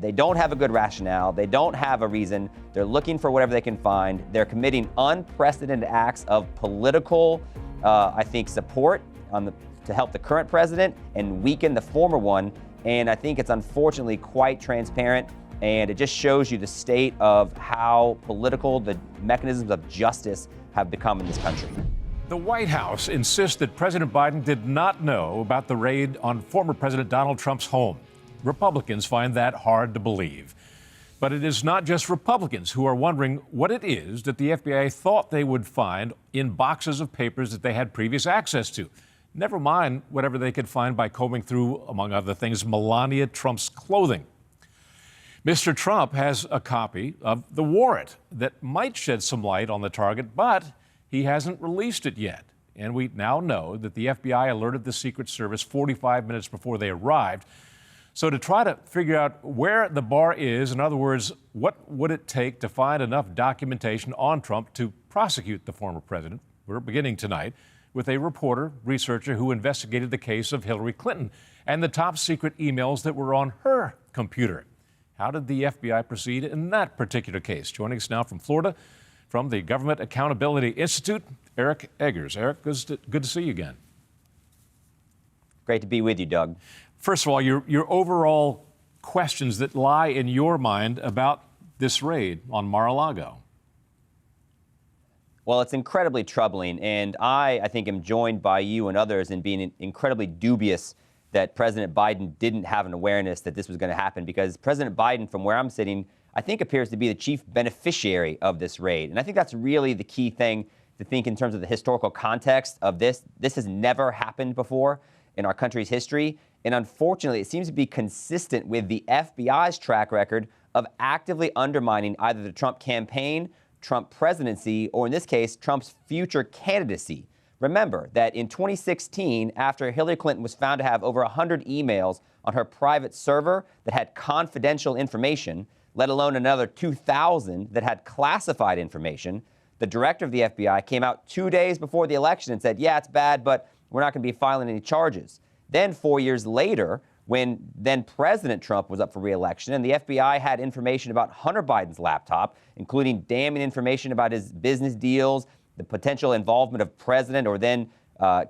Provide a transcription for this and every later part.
They don't have a good rationale. They don't have a reason. They're looking for whatever they can find. They're committing unprecedented acts of political, I think, support to help the current president and weaken the former one. And I think it's unfortunately quite transparent. And it just shows you the state of how political the mechanisms of justice have become in this country. The White House insists that President Biden did not know about the raid on former President Donald Trump's home. Republicans find that hard to believe. But it is not just Republicans who are wondering what it is that the FBI thought they would find in boxes of papers that they had previous access to. Never mind whatever they could find by combing through, among other things, Melania Trump's clothing. Mr. Trump has a copy of the warrant that might shed some light on the target, but he hasn't released it yet. And we now know that the FBI alerted the Secret Service 45 minutes before they arrived. So to try to figure out where the bar is, in other words, what would it take to find enough documentation on Trump to prosecute the former president, we're beginning tonight with a researcher who investigated the case of Hillary Clinton and the top secret emails that were on her computer. How did the FBI proceed in that particular case? Joining us now from Florida, from the Government Accountability Institute, Eric Eggers. Eric, good to see you again. Great to be with you, Doug. First of all, your overall questions that lie in your mind about this raid on Mar-a-Lago. Well, it's incredibly troubling, and I think, am joined by you and others in being incredibly dubious that President Biden didn't have an awareness that this was going to happen, because President Biden, from where I'm sitting, I think appears to be the chief beneficiary of this raid. And I think that's really the key thing to think in terms of the historical context of this. This has never happened before in our country's history. And unfortunately, it seems to be consistent with the FBI's track record of actively undermining either the Trump campaign, Trump presidency, or in this case, Trump's future candidacy. Remember that in 2016, after Hillary Clinton was found to have over 100 emails on her private server that had confidential information, let alone another 2,000 that had classified information, the director of the FBI came out 2 days before the election and said, yeah, it's bad, but we're not going to be filing any charges. Then 4 years later, when then President Trump was up for re-election and the FBI had information about Hunter Biden's laptop, including damning information about his business deals, the potential involvement of President or then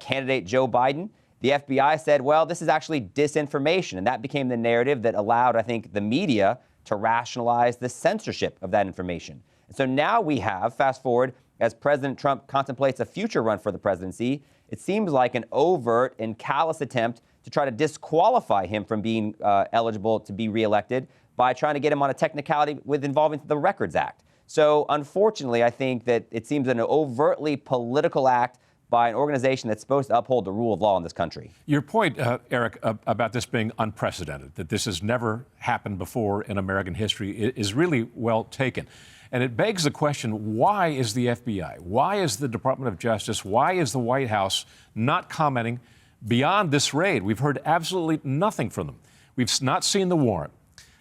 candidate Joe Biden, the FBI said, well, this is actually disinformation. And that became the narrative that allowed, I think, the media to rationalize the censorship of that information. And so now we have, fast forward, as President Trump contemplates a future run for the presidency, it seems like an overt and callous attempt to try to disqualify him from being eligible to be reelected by trying to get him on a technicality with involving the Records Act. So unfortunately, I think that it seems an overtly political act by an organization that's supposed to uphold the rule of law in this country. Your point, Eric, about this being unprecedented, that this has never happened before in American history, is really well taken. And it begs the question, why is the FBI, why is the Department of Justice, why is the White House not commenting beyond this raid? We've heard absolutely nothing from them. We've not seen the warrant.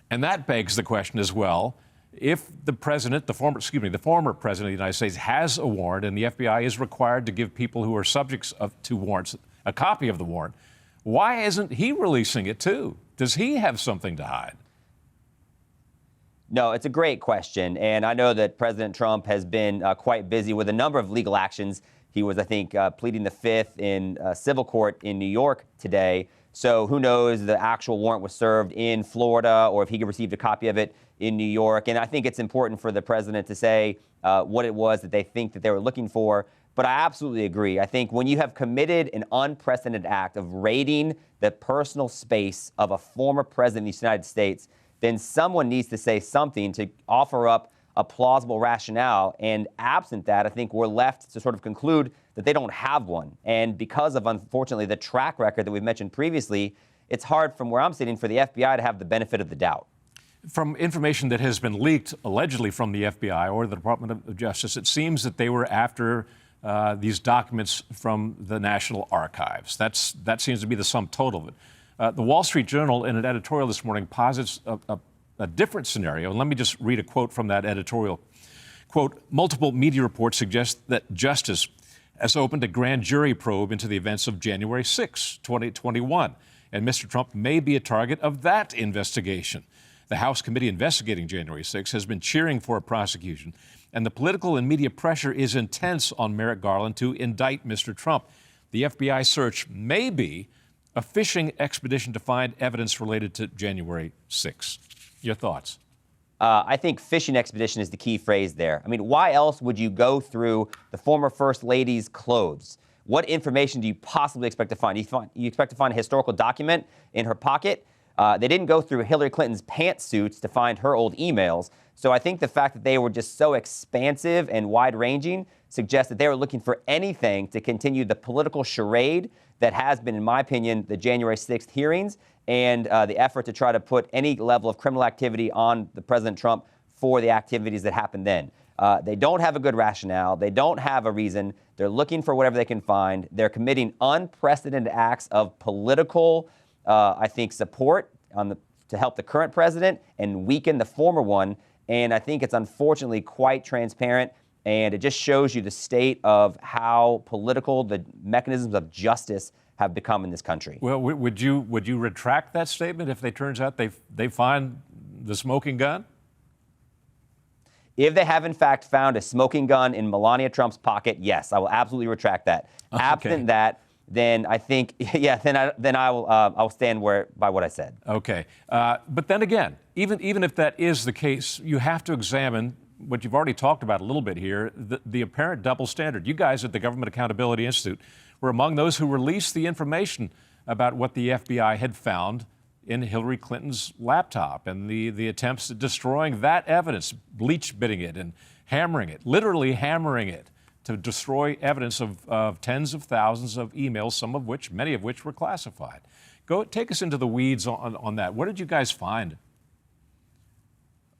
And that begs the question as well, if the president, the former president of the United States has a warrant and the FBI is required to give people who are subjects to warrants a copy of the warrant, why isn't he releasing it too? Does he have something to hide? No, it's a great question. And I know that President Trump has been quite busy with a number of legal actions. He was, I think, pleading the fifth in civil court in New York today. So who knows, the actual warrant was served in Florida or if he received a copy of it in New York. And I think it's important for the president to say what it was that they think that they were looking for. But I absolutely agree. I think when you have committed an unprecedented act of raiding the personal space of a former president of the United States, then someone needs to say something to offer up a plausible rationale. And absent that, I think we're left to sort of conclude that they don't have one. And because of, unfortunately, the track record that we've mentioned previously, it's hard from where I'm sitting for the FBI to have the benefit of the doubt. From information that has been leaked, allegedly from the FBI or the Department of Justice, it seems that they were after these documents from the National Archives. That seems to be the sum total of it. The Wall Street Journal, in an editorial this morning, posits a different scenario. And let me just read a quote from that editorial. Quote, multiple media reports suggest that Justice has opened a grand jury probe into the events of January 6, 2021. And Mr. Trump may be a target of that investigation. The House committee investigating January 6 has been cheering for a prosecution, and the political and media pressure is intense on Merrick Garland to indict Mr. Trump. The FBI search may be a fishing expedition to find evidence related to January 6. Your thoughts? I think fishing expedition is the key phrase there. I mean, why else would you go through the former First Lady's clothes? What information do you possibly expect to find? You expect to find a historical document in her pocket? They didn't go through Hillary Clinton's pantsuits to find her old emails. So I think the fact that they were just so expansive and wide-ranging suggests that they were looking for anything to continue the political charade that has been, in my opinion, the January 6th hearings and the effort to try to put any level of criminal activity on the President Trump for the activities that happened then. They don't have a good rationale. They don't have a reason. They're looking for whatever they can find. They're committing unprecedented acts of political, I think, support to help the current president and weaken the former one. And I think it's unfortunately quite transparent. And it just shows you the state of how political the mechanisms of justice have become in this country. Well, would you retract that statement if it turns out they find the smoking gun? If they have, in fact, found a smoking gun in Melania Trump's pocket, yes, I will absolutely retract that. Okay. Absent that, then I think, yeah, then I'll stand by what I said. Okay. But then again, even if that is the case, you have to examine what you've already talked about a little bit here, the apparent double standard. You guys at the Government Accountability Institute were among those who released the information about what the FBI had found in Hillary Clinton's laptop and the attempts at destroying that evidence, bleach bitting it and hammering it, literally hammering it to destroy evidence of tens of thousands of emails, many of which were classified. Take us into the weeds on that. What did you guys find?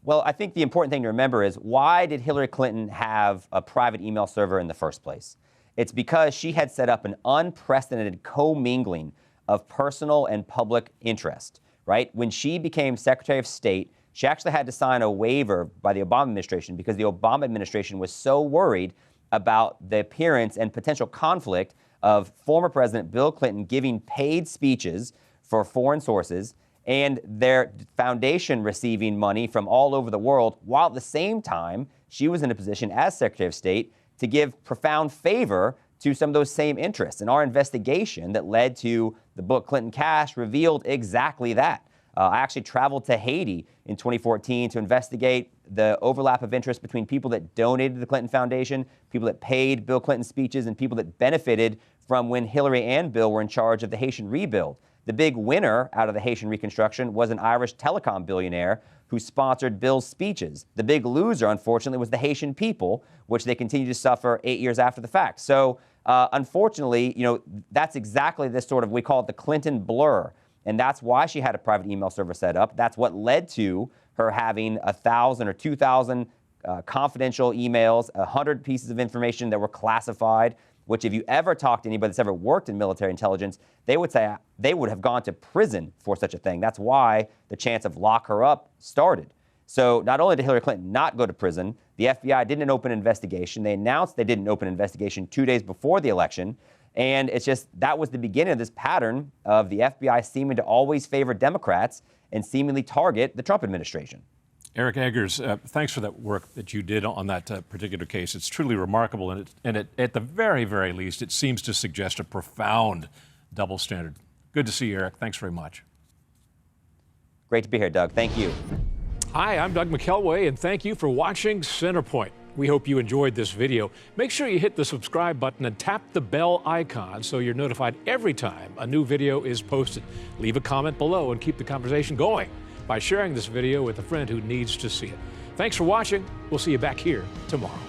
Well, I think the important thing to remember is, why did Hillary Clinton have a private email server in the first place? It's because she had set up an unprecedented commingling of personal and public interest, right? When she became Secretary of State, she actually had to sign a waiver by the Obama administration because the Obama administration was so worried about the appearance and potential conflict of former President Bill Clinton giving paid speeches for foreign sources and their foundation receiving money from all over the world, while at the same time she was in a position as Secretary of State to give profound favor to some of those same interests. And our investigation that led to the book Clinton Cash revealed exactly that. I actually traveled to Haiti in 2014 to investigate the overlap of interest between people that donated to the Clinton Foundation, people that paid Bill Clinton speeches, and people that benefited from when Hillary and Bill were in charge of the Haitian rebuild. The big winner out of the Haitian reconstruction was an Irish telecom billionaire who sponsored Bill's speeches. The big loser, unfortunately, was the Haitian people, which they continue to suffer 8 years after the fact. So, unfortunately, that's exactly this sort of, we call it the Clinton blur. And that's why she had a private email server set up. That's what led to her having 1,000 or 2,000 confidential emails, 100 pieces of information that were classified, which if you ever talk to anybody that's ever worked in military intelligence, they would say they would have gone to prison for such a thing. That's why the chance of lock her up started. So not only did Hillary Clinton not go to prison, the FBI didn't open an investigation. They announced they didn't open an investigation 2 days before the election. And it's just, that was the beginning of this pattern of the FBI seeming to always favor Democrats and seemingly target the Trump administration. Eric Eggers, thanks for that work that you did on that particular case. It's truly remarkable, and at the very, very least, it seems to suggest a profound double standard. Good to see you, Eric. Thanks very much. Great to be here, Doug. Thank you. Hi, I'm Doug McKelway, and thank you for watching Centerpoint. We hope you enjoyed this video. Make sure you hit the subscribe button and tap the bell icon so you're notified every time a new video is posted. Leave a comment below and keep the conversation going by sharing this video with a friend who needs to see it. Thanks for watching. We'll see you back here tomorrow.